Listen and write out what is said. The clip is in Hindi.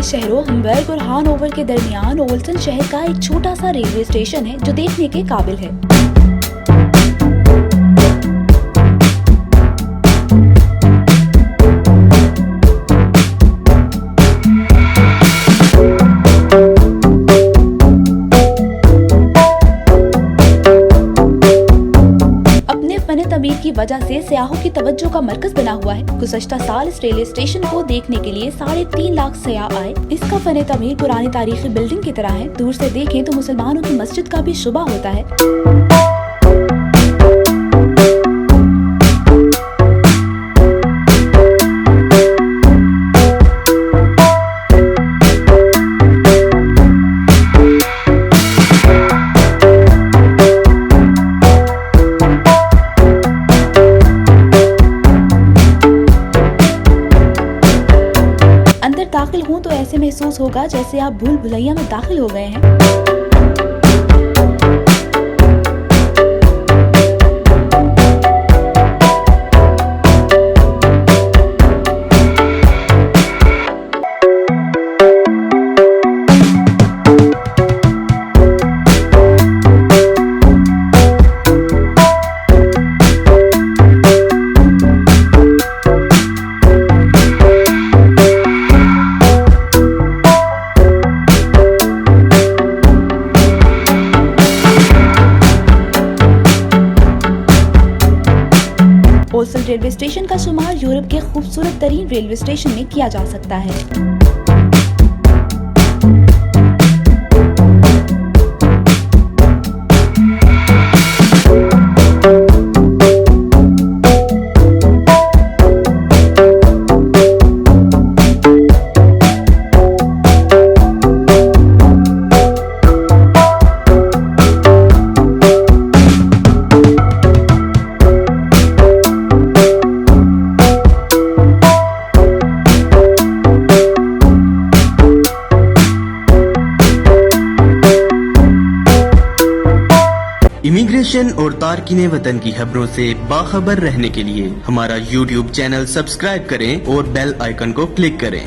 शहरों हमबर्ग और हानोवर के दरमियान ओल्सन शहर का एक छोटा सा रेलवे स्टेशन है जो देखने के काबिल है। तमीर की वजह से सयाहों की तवज्जो का मरकज बना हुआ है। गुज़श्ता साल इस रेलवे स्टेशन को देखने के लिए 3.5 लाख सयाह आए। इसका फन तमीर पुरानी तारीखी बिल्डिंग की तरह है। दूर से देखें तो मुसलमानों की मस्जिद का भी शुबा होता है। दाखिल हूँ तो ऐसे महसूस होगा जैसे आप भूल भुलैया में दाखिल हो गए हैं। ओल्सन रेलवे स्टेशन का शुमार यूरोप के खूबसूरत तरीन रेलवे स्टेशन में किया जा सकता है। इमिग्रेशन और तारकीने वतन की खबरों से बाखबर रहने के लिए हमारा YouTube चैनल सब्सक्राइब करें और बेल आइकन को क्लिक करें।